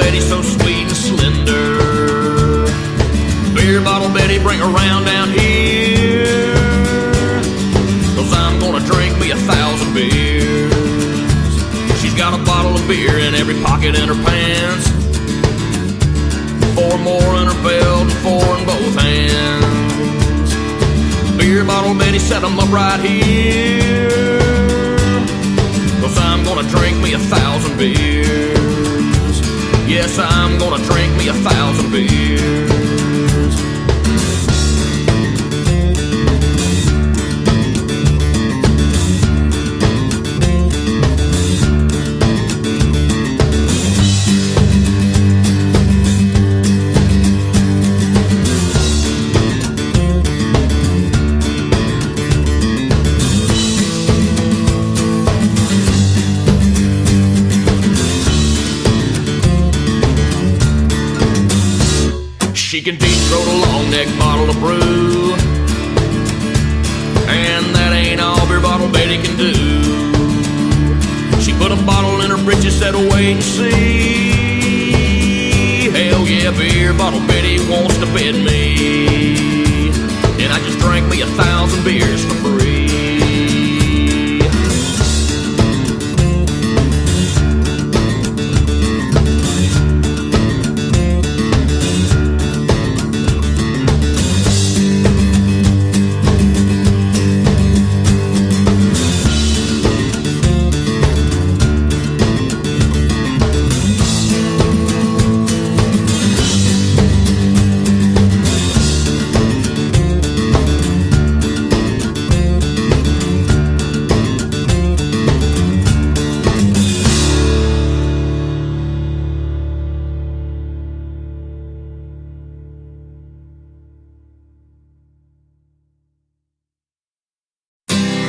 Betty, so sweet and slender. Beer bottle Betty, bring her round down here, 'cause I'm gonna drink me 1,000 beers. She's got a bottle of beer in every pocket in her pants, 4 more in her belt and 4 in both hands. Beer bottle Betty, set 'em up right here, 'cause I'm gonna drink me 1,000 beers. Yes, I'm gonna drink me 1,000 beers. She can deep-throat a long-neck bottle of brew, and that ain't all beer bottle Betty can do. She put a bottle in her britches, said, wait and see. Hell yeah, beer bottle Betty wants to bid me, and I just drank me 1,000 beers for free.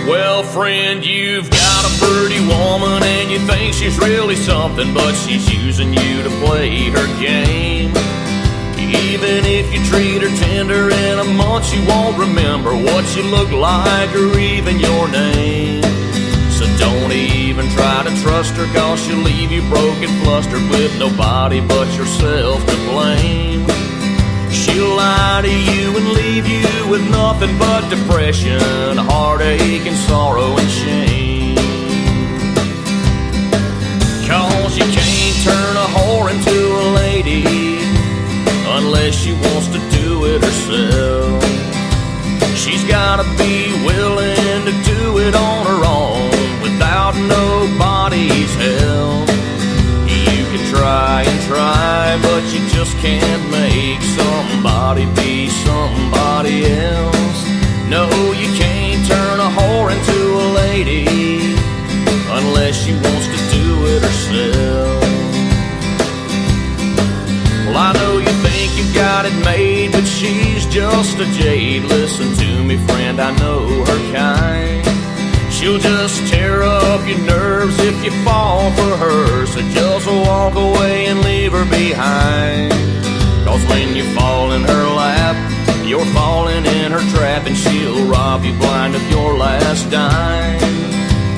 Well, friend, you've got a pretty woman and you think she's really something, but she's using you to play her game. Even if you treat her tender in a month, she won't remember what you look like or even your name. So don't even try to trust her, 'cause she'll leave you broke and flustered with nobody but yourself to blame. She'll lie to you and leave you with nothing but depression, heartache and sorrow and shame. 'Cause you can't turn a whore into a lady unless she wants to do it herself. She's gotta be willing to do it on her own without nobody's help. You can try and try, but you just can't make somebody be somebody else. No, you can't turn a whore into a lady unless she wants to do it herself. Well, I know you think you got it made, but she's just a jade. Listen to me, friend, I know her kind. She'll just tear up your nerves if you fall for her, so just walk away and leave her behind. 'Cause when you fall in her lap, you're falling in her trap, and she'll rob you blind of your last dime.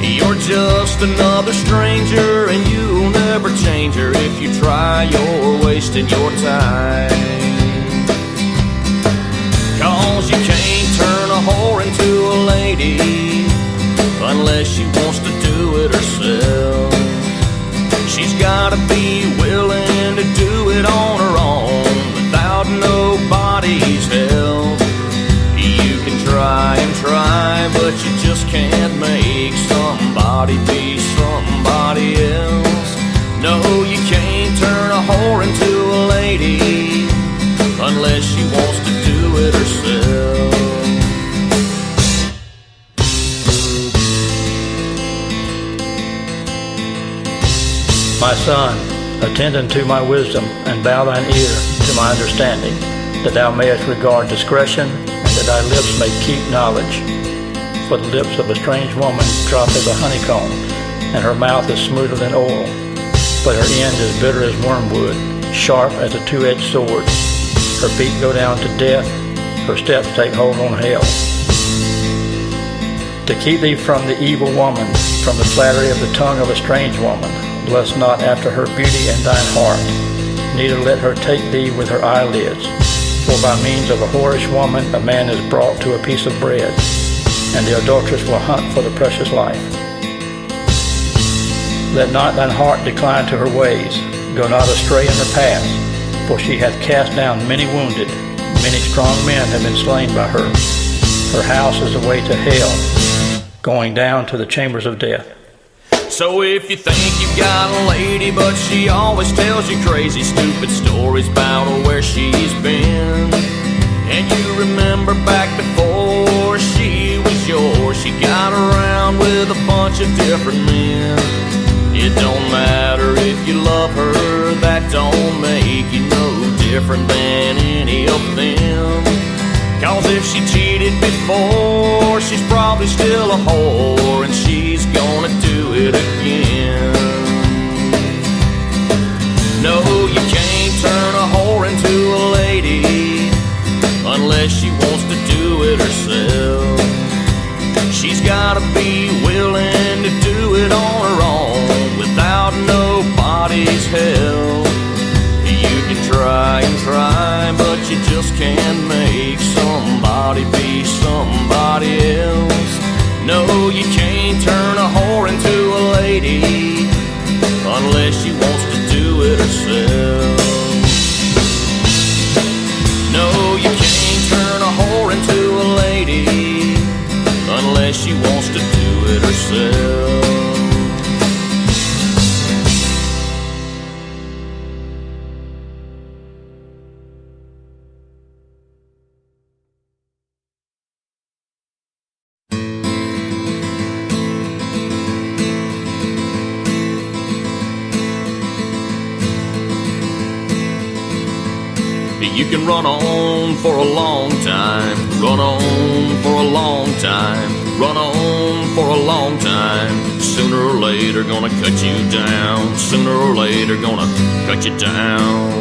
You're just another stranger, and you'll never change her. If you try, you're wasting your time. 'Cause you can't turn a whore into a lady unless she wants to do it herself. She's gotta be willing to do it on her own without nobody's help. You can try and try, but you just can't make somebody be somebody else. No, you can't turn a whore into a lady unless she wants to do it herself. My son, attend unto my wisdom, and bow thine ear to my understanding, that thou mayest regard discretion, and that thy lips may keep knowledge. For the lips of a strange woman drop as a honeycomb, and her mouth is smoother than oil, but her end is bitter as wormwood, sharp as a two-edged sword. Her feet go down to death, her steps take hold on hell. To keep thee from the evil woman, from the flattery of the tongue of a strange woman, lust not after her beauty in thine heart. neither let her take thee with her eyelids. For by means of a whorish woman a man is brought to a piece of bread, and the adulteress will hunt for the precious life. Let not thine heart decline to her ways, go not astray in her paths, for she hath cast down many wounded, many strong men have been slain by her. Her house is the way to hell, going down to the chambers of death. So if you think you've got a lady, but she always tells you crazy, stupid stories about where she's been, and you remember back before she was yours, she got around with a bunch of different men. It don't matter if you love her, that don't make you no different than any of them. Cause if she cheated before, she's probably still a whore, and she's gonna do it again. No, you can't turn a whore into a lady unless she wants to do it herself. She's gotta be willing to do it on her own without nobody's help. You can try and try, but you just can't make somebody be somebody else. No, you can't turn a whore into a lady unless she wants to do it herself. No, you can't turn a whore into a lady unless she wants to do it herself. You can run on for a long time, run on for a long time, run on for a long time. Sooner or later gonna cut you down, sooner or later gonna cut you down.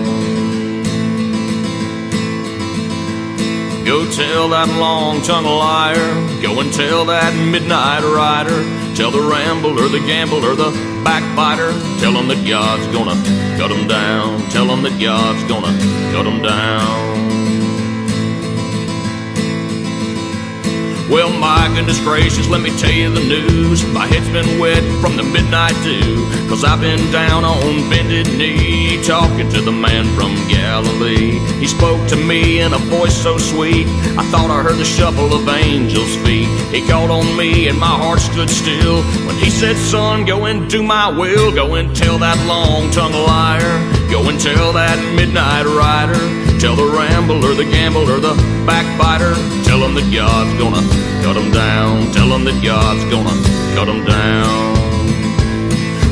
Go tell that long-tongued liar, go and tell that midnight rider, tell the rambler, the gambler, the backbiter, tell him that God's gonna cut him down, tell him that God's gonna cut him down. Well, my goodness gracious, let me tell you the news. My head's been wet from the midnight dew, cause I've been down on bended knee, talking to the man from Galilee. He spoke to me in a voice so sweet, I thought I heard the shuffle of angels' feet. He called on me and my heart stood still when he said, son, go and do my will. Go and tell that long-tongued liar, go and tell that midnight rider, tell the rambler, the gambler, the backbiter, tell him that God's gonna cut him down, tell him that God's gonna cut him down.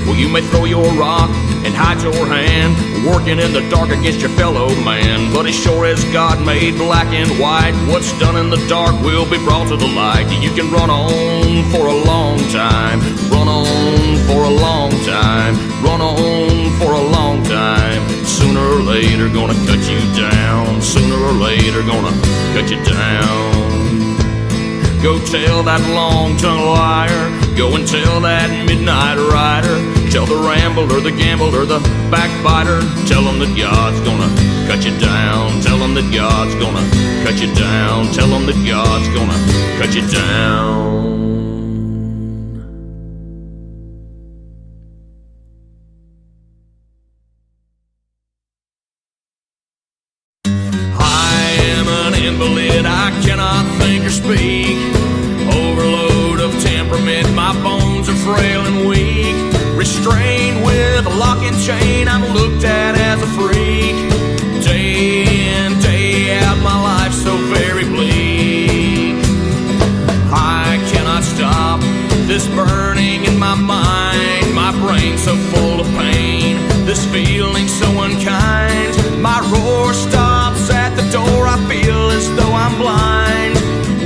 Well, you may throw your rock and hide your hand, working in the dark against your fellow man, but as sure as God made black and white, what's done in the dark will be brought to the light. You can run on for a long time, run on for a long time, run on for a long time. Sooner or later gonna cut you down, sooner or later gonna cut you down. Go tell that long-tongued liar, go and tell that midnight rider, tell the rambler, the gambler, the backbiter, tell him that God's gonna cut you down, tell him that God's gonna cut you down, tell him that God's gonna cut you down. I cannot think or speak. Overload of temperament, my bones are frail and weak. Restrained with a lock and chain, I'm looked at as a freak. Day in, day out, my life's so very bleak. I cannot stop this burning in my mind, my brain so full of pain, this feeling so unkind. My roar stops at the door, I feel as though I'm blind.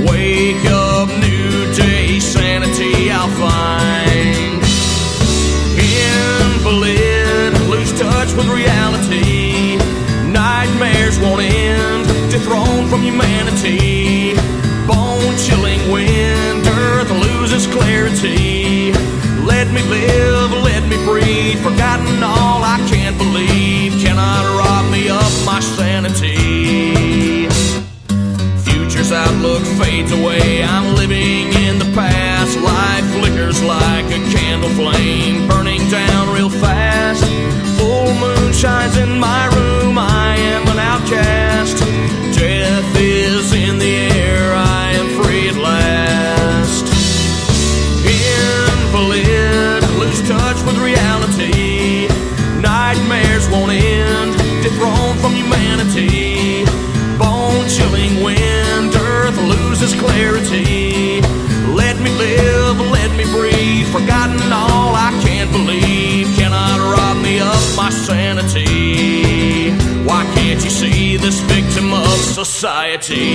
Wake up, new day, sanity I'll find. Invalid, lose touch with reality. Nightmares won't end, dethroned from humanity. Bone-chilling wind, earth loses clarity. Let me live, let me breathe, forgotten all I can't believe. Cannot rise look fades away. I'm living in the past. Life flickers like a candle flame, burning down real fast. Full moon shines in my room. I am an outcast. Death is in the air. I am free at last. Invalid, lose touch with reality. Nightmares won't end, dethroned from humanity. Bone-chilling wind, earth loses clarity. Let me live, let me breathe, forgotten all I can't believe. Cannot rob me of my sanity. Why can't you see this victim of society?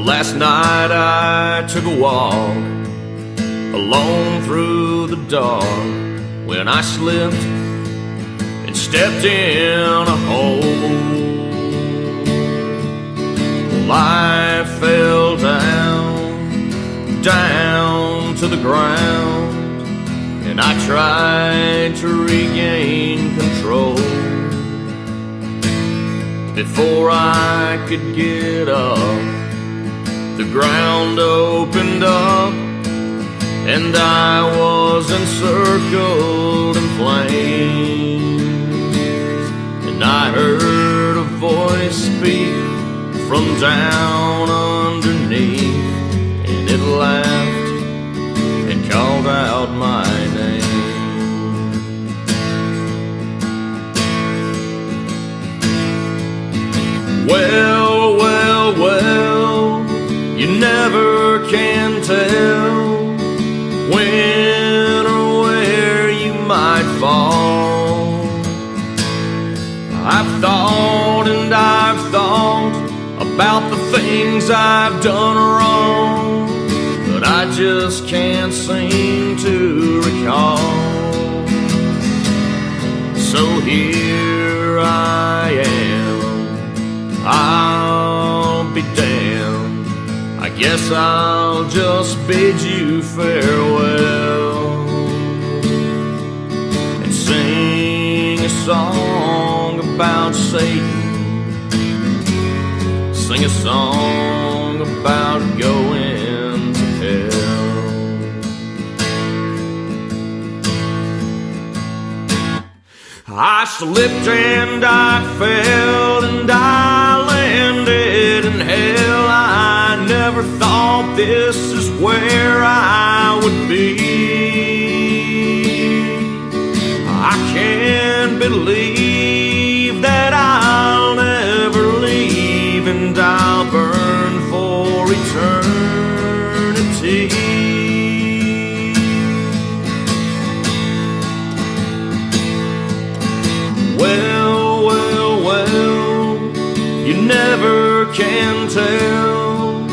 Last night I took a walk alone through the dark, when I slipped and stepped in a hole. Life fell down, down to the ground, and I tried to regain control. Before I could get up, the ground opened up, and I was encircled in flames. And I heard a voice speak from down underneath, and it laughed and called out my name. Well, well, well, you never can tell when or where you might fall. I've thought and I've thought about the things I've done wrong, but I just can't seem to recall. So here I am, I'll be damned. I guess I'll just bid you farewell and sing a song about Satan, sing a song about going to hell. I slipped and I fell and I landed in hell. I never thought this is where I would be. I can't believe that I'll never leave, and I'll burn for eternity. Well, well, well, you never can tell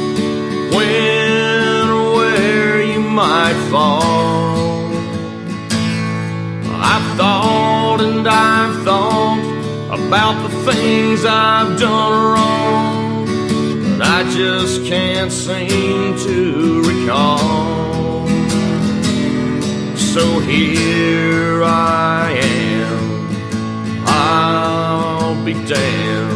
when or where you might fall. I've thought and I've thought about the things I've done wrong, but I just can't seem to recall. So here I am, I'll be damned.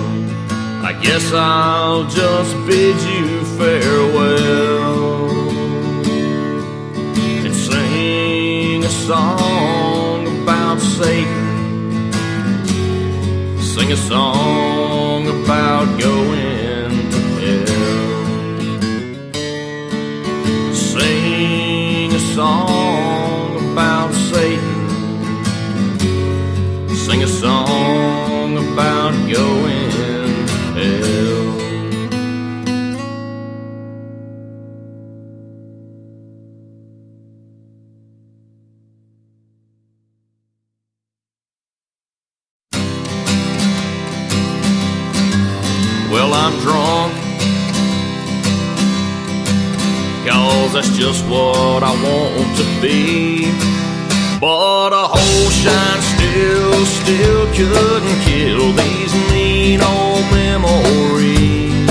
I guess I'll just bid you farewell and sing a song about Satan, sing a song about going to hell, sing a song about Satan, sing a song about going to hell. Well, I'm drunk, 'cause that's just what I want to be. But a whole shine still couldn't kill these mean old memories.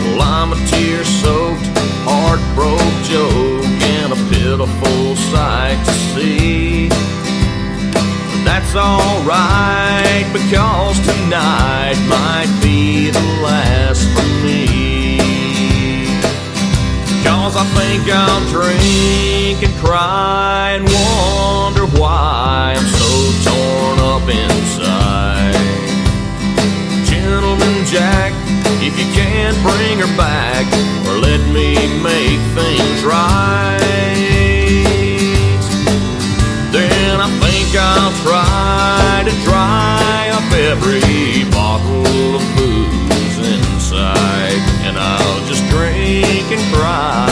Well, I'm a tear-soaked, heartbroken joke and a pitiful sight to see. But that's alright, because tonight might be the last for me. 'Cause I think I'll drink and cry and wonder why I'm so torn up inside. Gentleman Jack, if you can't bring her back, or let me make things right, then I think I'll try to dry up every bottle of booze inside, and I'll just drink and cry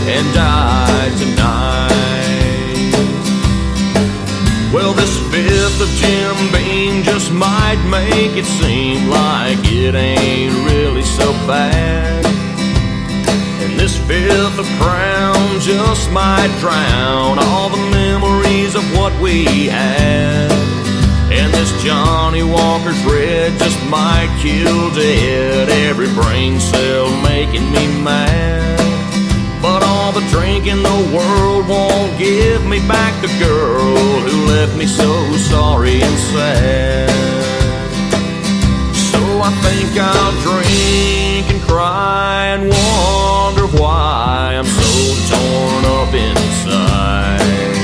and die tonight. Well, this fifth of Jim Beam just might make it seem like it ain't really so bad, and this fifth of Crown just might drown all the memories of what we had. And this Johnny Walker's Red just might kill dead every brain cell making me mad. But all the drink in the world won't give me back the girl who left me so sorry and sad. So I think I'll drink and cry and wonder why I'm so torn up inside.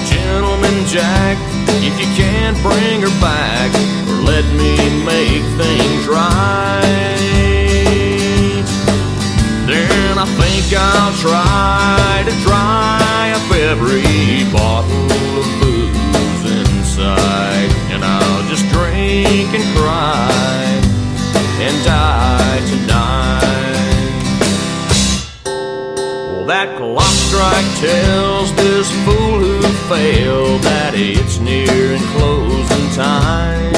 Gentleman Jack, if you can't bring her back, or let me make things right, then I think I'll try to dry up every bottle of booze inside, and I'll just drink and cry and die tonight. Well, that clock strike tells this fool who failed that it's near and closing time,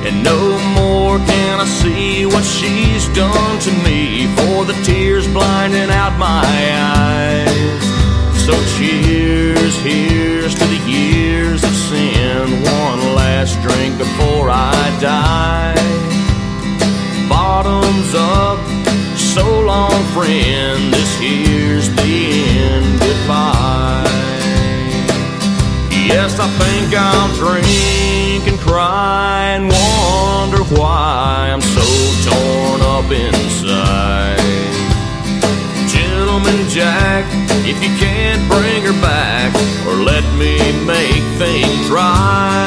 and no more can I see what she's done to me, for the tears blinding out my eyes. So cheers, here's to the years of sin, one last drink before I die. Bottoms up, so long friend, this here's the end, goodbye. Yes, I think I'll drink and cry and wonder why I'm so torn up inside. Gentleman Jack, if you can't bring her back, or let me make things right,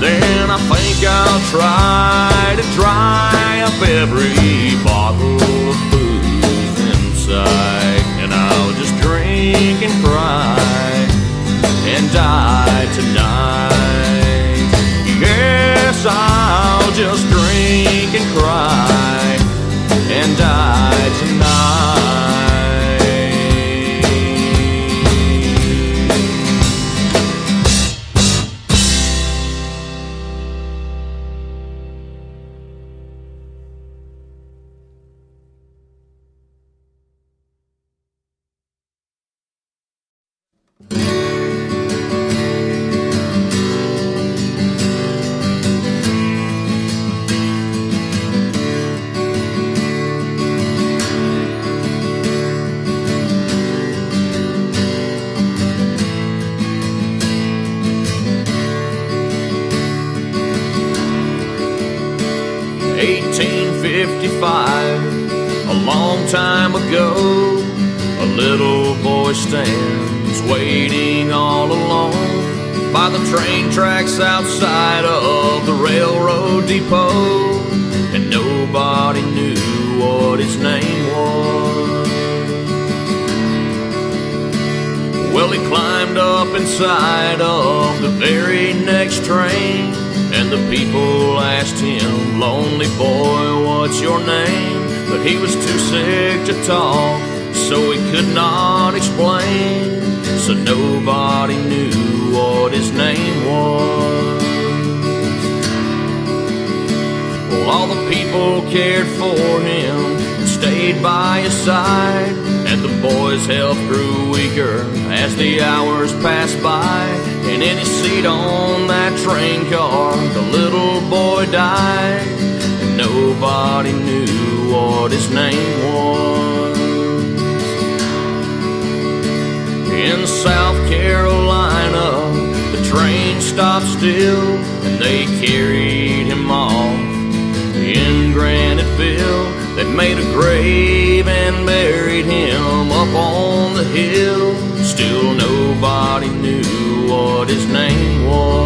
then I think I'll try to dry up every bottle of booze inside, and I'll just drink and cry and die tonight. Yes, I'll just drink and cry and die tonight. A long time ago, a little boy stands waiting all alone by the train tracks outside of the railroad depot, and nobody knew what his name was. Well, he climbed up inside of the very next train, and the people asked him, "Lonely boy, what's your name?" But he was too sick to talk, so he could not explain. So nobody knew what his name was. Well, all the people cared for him and stayed by his side, and The boy's health grew weaker as the hours passed by, and in his seat on that train car, the little boy died, and nobody knew what his name was. In South Carolina, the train stopped still, and they carried him off. In Graniteville, they made a grave and buried him up on the hill. Still nobody knew what his name was.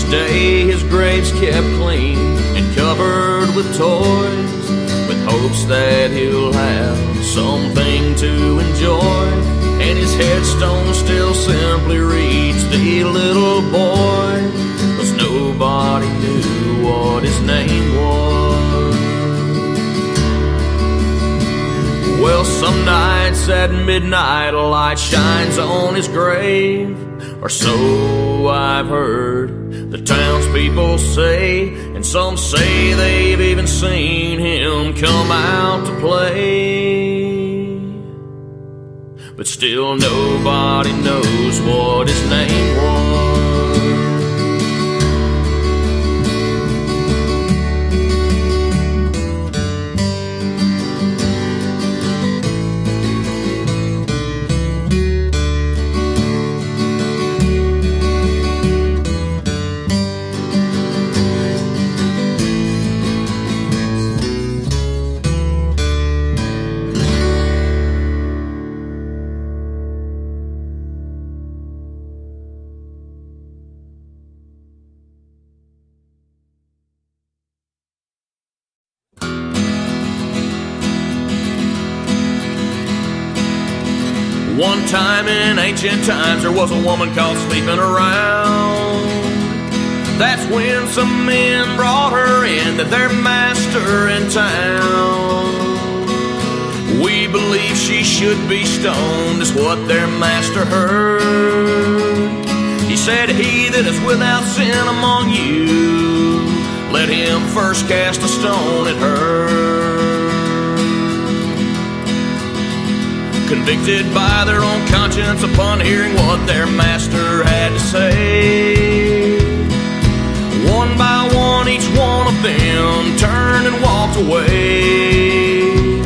Day his grave's kept clean and covered with toys, with hopes that he'll have something to enjoy, and his headstone still simply reads, "The little boy," 'cause nobody knew what his name was. Well, some nights at midnight a light shines on his grave, or so I've heard the townspeople say, and some say they've even seen him come out to play. But still nobody knows what his name was. One time in ancient times there was a woman caught sleeping around. That's when some men brought her in to their master in town. We believe she should be stoned, is what their master heard. He said, "He that is without sin among you, let him first cast a stone at her." Convicted by their own conscience upon hearing what their master had to say, one by one each one of them turned and walked away.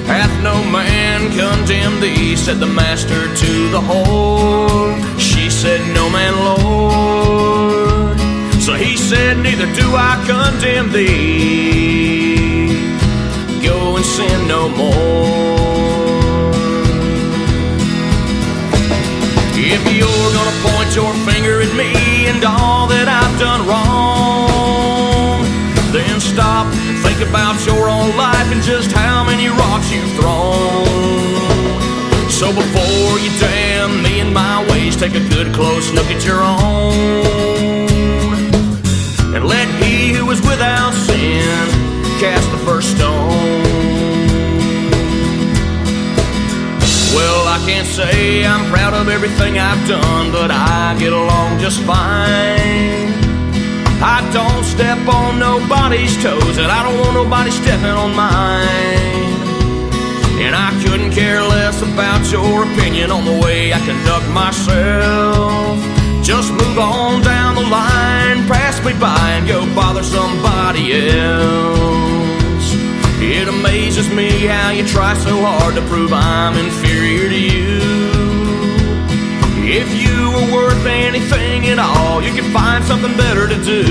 "Hath no man condemned thee," said the master to the whore. She said, "No man, Lord." So he said, "Neither do I condemn thee. Go and sin no more." If you're gonna point your finger at me and all that I've done wrong, then stop and think about your own life and just how many rocks you've thrown. So before you damn me and my ways, take a good close look at your own, and let he who is without sin cast the first stone. Well, I can't say I'm proud of everything I've done, but I get along just fine. I don't step on nobody's toes, and I don't want nobody stepping on mine. And I couldn't care less about your opinion on the way I conduct myself. Just move on down the line, pass me by, and go bother somebody else. It amazes me how you try so hard to prove I'm inferior to you. If you were worth anything at all, you could find something better to do.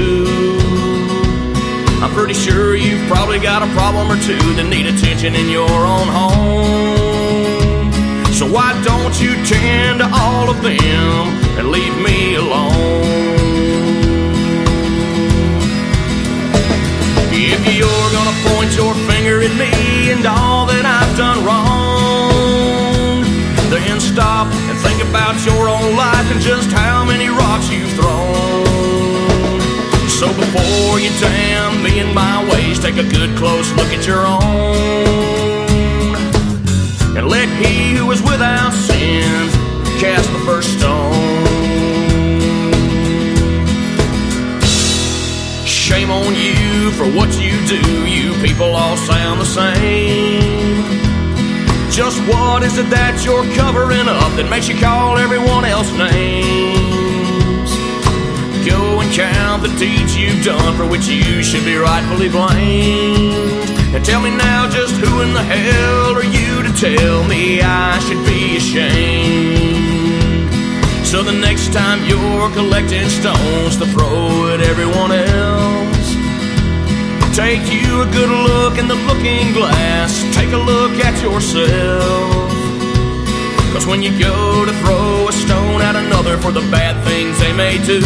I'm pretty sure you've probably got a problem or two that need attention in your own home. So why don't you tend to all of them and leave me alone? If you're gonna point your finger at me and all that I've done wrong, then stop and think about your own life and just how many you damn me and my ways, take a good close look at your own. And let he who is without sin cast the first stone. Shame on you for what you do, you people all sound the same. Just what is it that you're covering up that makes you call everyone else names? Go and count the deeds you've done for which you should be rightfully blamed. And tell me now, just who in the hell are you to tell me I should be ashamed? So the next time you're collecting stones to throw at everyone else, take you a good look in the looking glass, take a look at yourself. 'Cause when you go to throw a stone at another for the bad things they may do,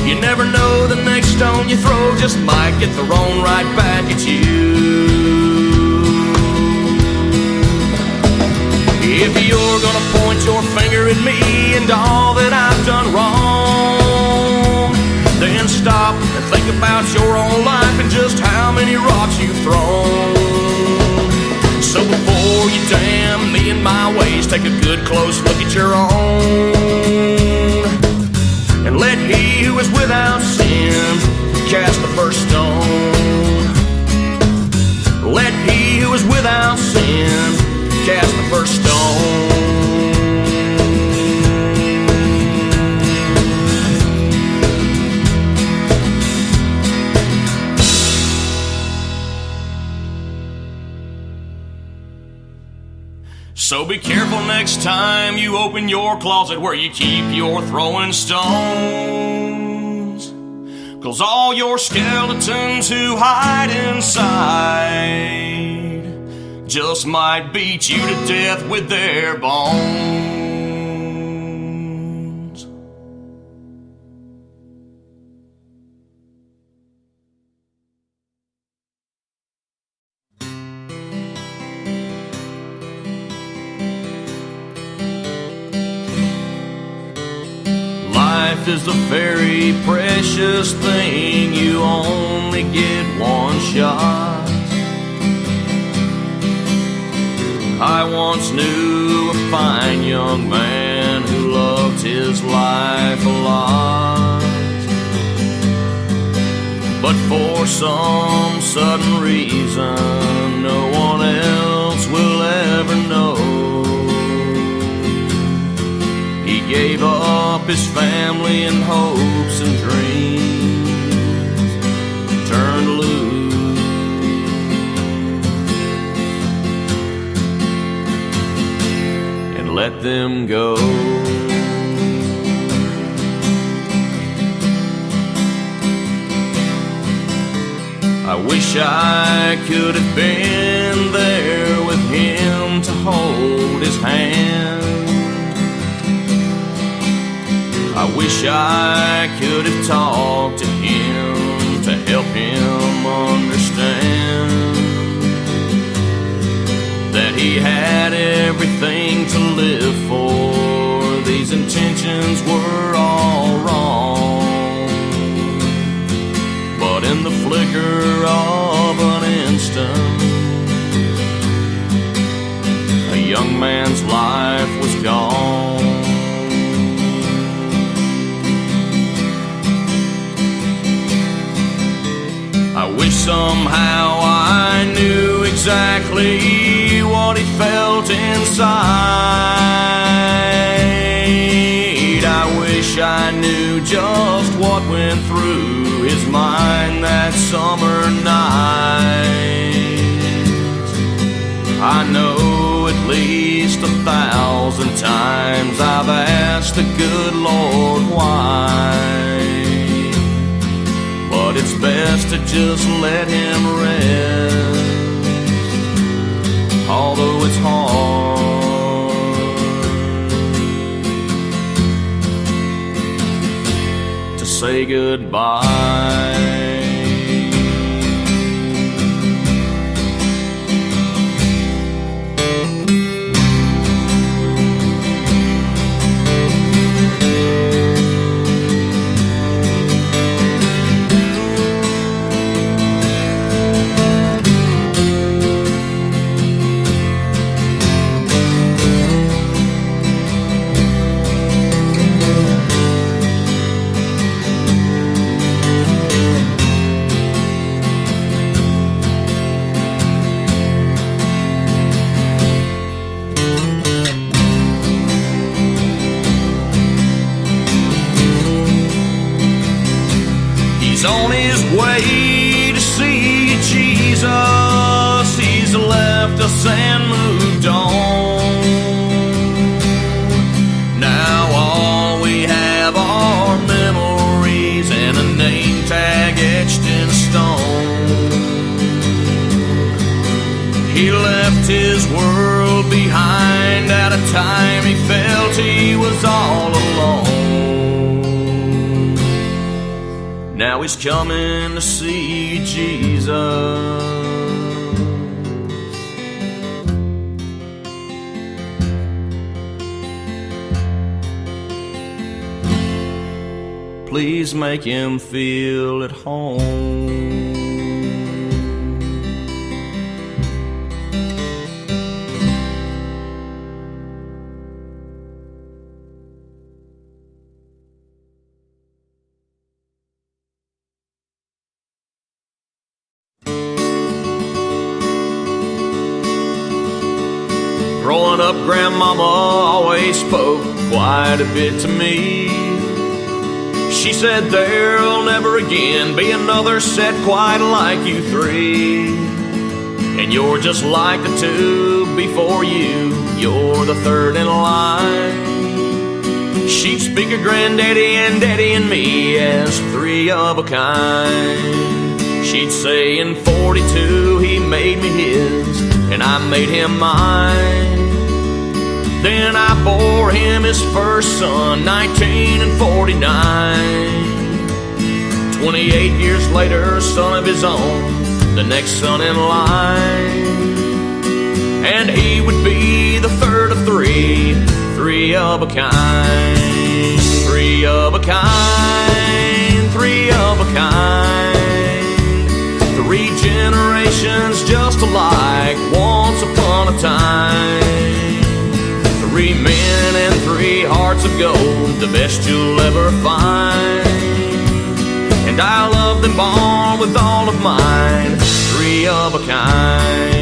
you never know, the next stone you throw just might get thrown right back at you. If you're gonna point your finger at me and all that I've done wrong, then stop and think about your own life and just how many rocks you've thrown. So before you damn me and my ways, take a good close look at your own. And let he who is without sin cast the first stone. Let he who is without sin cast the first stone. So be careful next time you open your closet where you keep your throwing stones. 'Cause all your skeletons who hide inside just might beat you to death with their bones. Life is a very precious thing, you only get one shot. I once knew a fine young man who loved his life a lot, but for some sudden reason no one else will ever know. He gave up his family and hopes and dreams, turned loose and let them go. I wish I could have been there with him to hold his hand. I wish I could have talked to him to help him understand that he had everything to live for. These intentions were all wrong, but in the flicker of an instant, a young man's life was gone. I wish somehow I knew exactly what he felt inside. I wish I knew just what went through his mind that summer night. I know at least 1,000 times I've asked the good Lord why, but it's best to just let him rest, although it's hard to say goodbye. once and moved on. Now all we have are memories and a name tag etched in stone. He left his world behind at a time he felt he was all alone. Now he's coming to see Jesus. Please make him feel at home. Growing up, Grandmama always spoke quite a bit to me. She said there'll never again be another set quite like you three. And you're just like the two before you, you're the third in line. She'd speak of Granddaddy and Daddy and me as three of a kind. She'd say in 42 he made me his and I made him mine. Then I bore him his first son, 19 and 49. 28 years later, son of his own, the next son in line. And he would be the third of three, three of a kind. Three of a kind, three of a kind. Three generations just alike, once upon a time. Three men and three hearts of gold, the best you'll ever find. And I love them all with all of mine, three of a kind.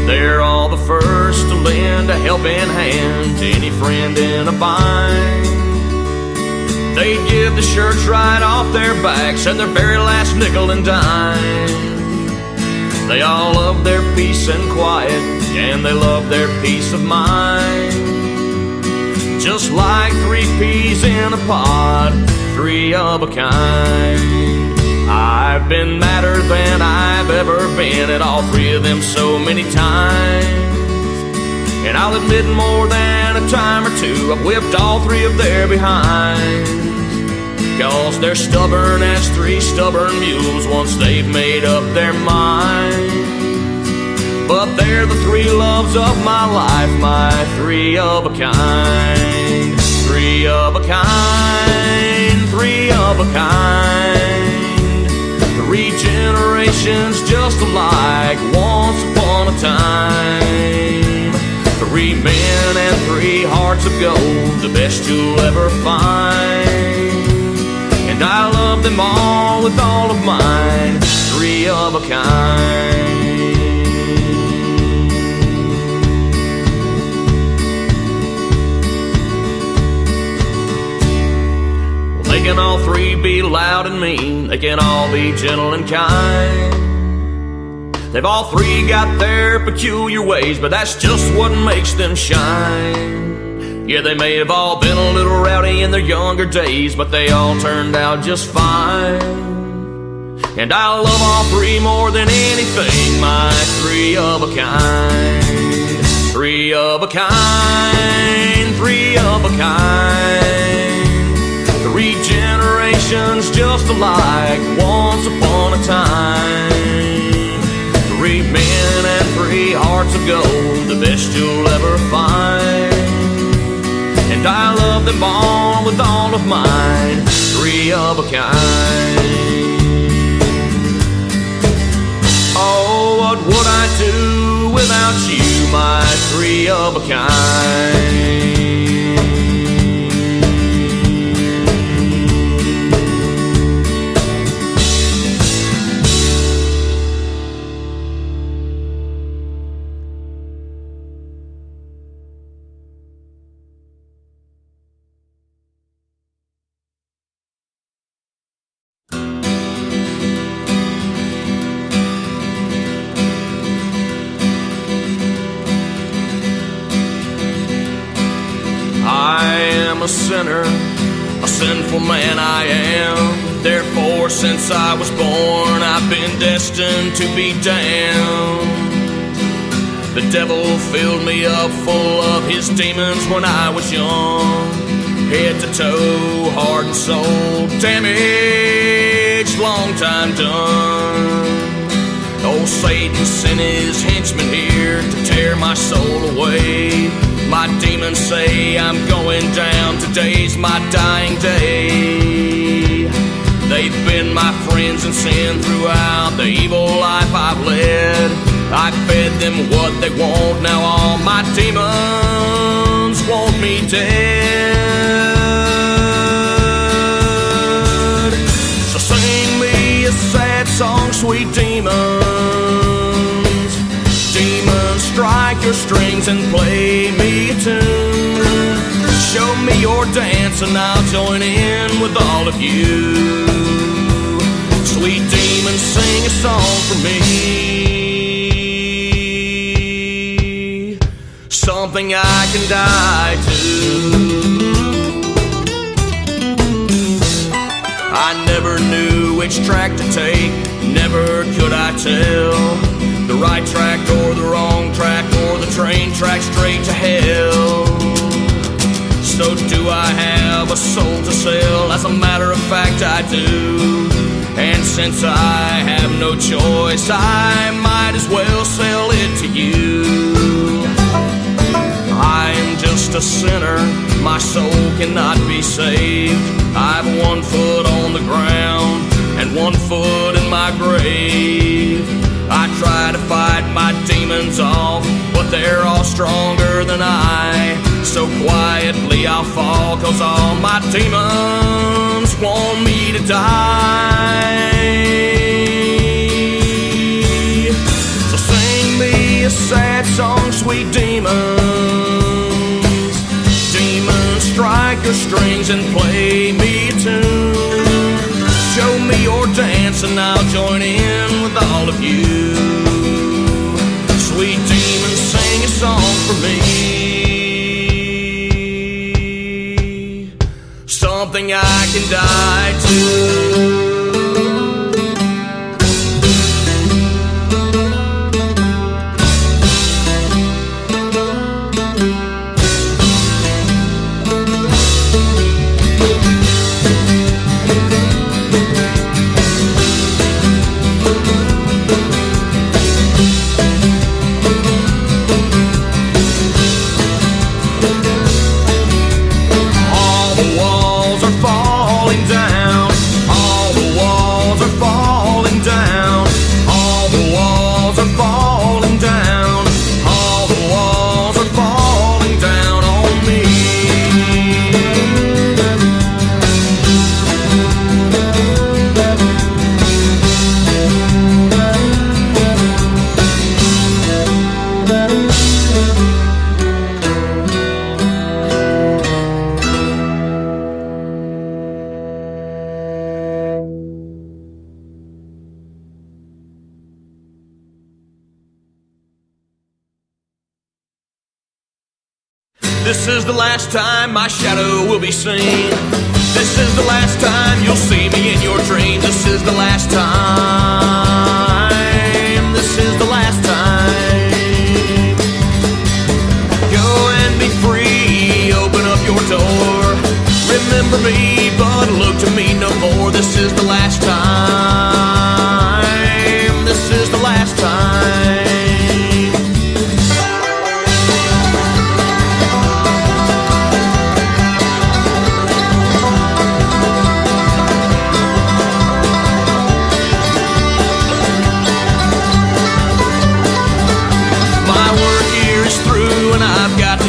They're all the first to lend a helping hand to any friend in a bind. They'd give the shirts right off their backs and their very last nickel and dime. They all love their peace and quiet, and they love their peace of mind. Just like three peas in a pod, three of a kind. I've been madder than I've ever been at all three of them so many times. And I'll admit more than a time or two I've whipped all three of their behinds. 'Cause they're stubborn as three stubborn mules once they've made up their mind. But they're the three loves of my life, my three of a kind. Three of a kind, three of a kind. Three generations just alike, once upon a time. Three men and three hearts of gold, the best you'll ever find. And I love them all with all of mine, three of a kind. Well, they can all three be loud and mean, they can all be gentle and kind. They've all three got their peculiar ways, but that's just what makes them shine. Yeah, they may have all been a little rowdy in their younger days, but they all turned out just fine. And I love all three more than anything, my three of a kind. Three of a kind, three of a kind. Three generations just alike, once upon a time. Three men and three hearts of gold, the best you'll ever find. And I love them all with all of mine, three of a kind. Oh, what would I do without you, my three of a kind? a sinner, a sinful man I am. Therefore, since I was born, I've been destined to be damned. The devil filled me up full of his demons when I was young. Head to toe, heart and soul, damaged, long time done. Old Satan sent his henchmen here to tear my soul away. My demons say I'm going down, today's my dying day. They've been my friends in sin throughout the evil life I've led. I fed them what they want, now all my demons want me dead. So sing me a sad song, sweet demons. Demons, strike your strings and play me a tune. Show me your dance and I'll join in with all of you. Sweet demons, sing a song for me. Something I can die to. I never knew which track to take, never could I tell the right track or the wrong track, or the train track straight to hell. So do I have a soul to sell? As a matter of fact I do. And since I have no choice, I might as well sell it to you. I am just a sinner, my soul cannot be saved. I've one foot on the ground and one foot in my grave. I try to fight my demons off, but they're all stronger than I. So quietly I'll fall, 'cause all my demons want me to die. So sing me a sad song, sweet demons. Demons, strike your strings and play me a tune. Show me your dance and I'll join in with all of you. Sweet demons, sing a song for me. Something I can die to. This is the last time my shadow will be seen. This is the last time you'll see me in your dreams. This is the last time. This is the last time. Go and be free. Open up your door. Remember me, but look to me no more. This is the last time. This is the last time.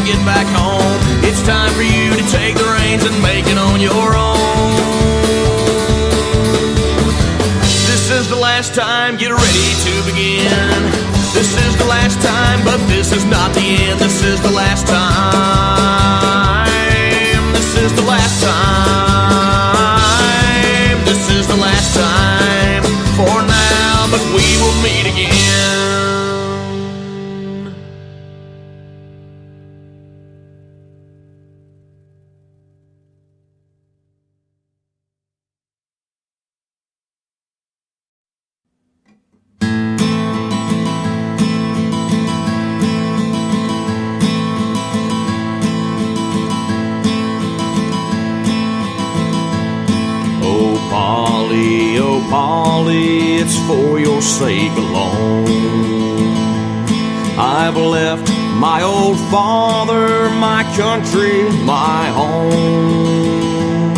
Get back home. It's time for you to take the reins and make it on your own. This is the last time, get ready to begin. Polly, it's for your sake alone. I've left my old father, my country, my home.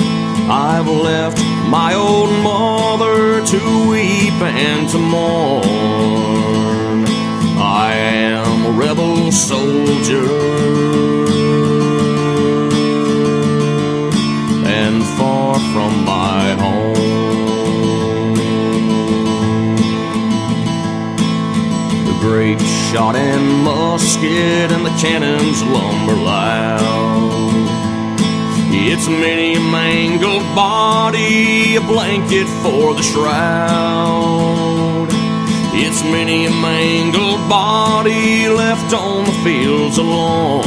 I've left my old mother to weep and to mourn. I am a rebel soldier and far from my home. The great shot and musket and the cannon's lumber loud. It's many a mangled body, a blanket for the shroud. It's many a mangled body left on the fields alone.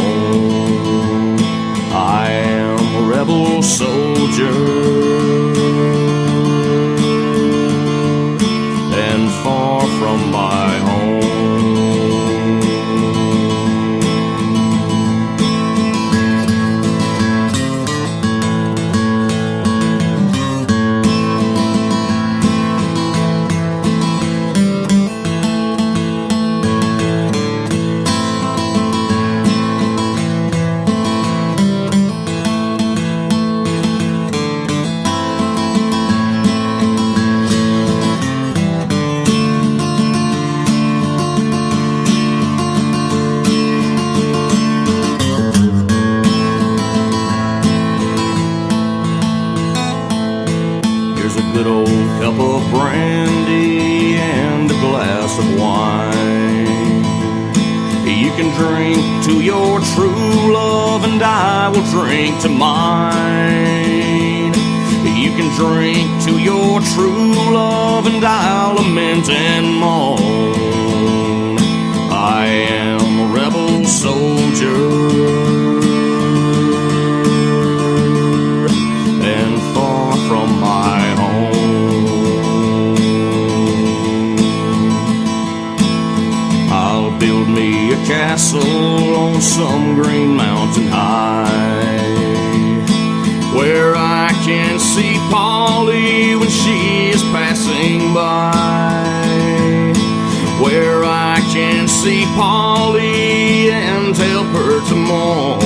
I am a rebel soldier and far from my home. Here's a good old cup of brandy and a glass of wine. You can drink to your true love and I will drink to mine. You can drink to your true love and I'll lament and moan. I am a rebel soldier and far from my home. I'll build me a castle on some green mountain high, where I can see Polly when she is passing by, where I can see Polly and help her to mourn.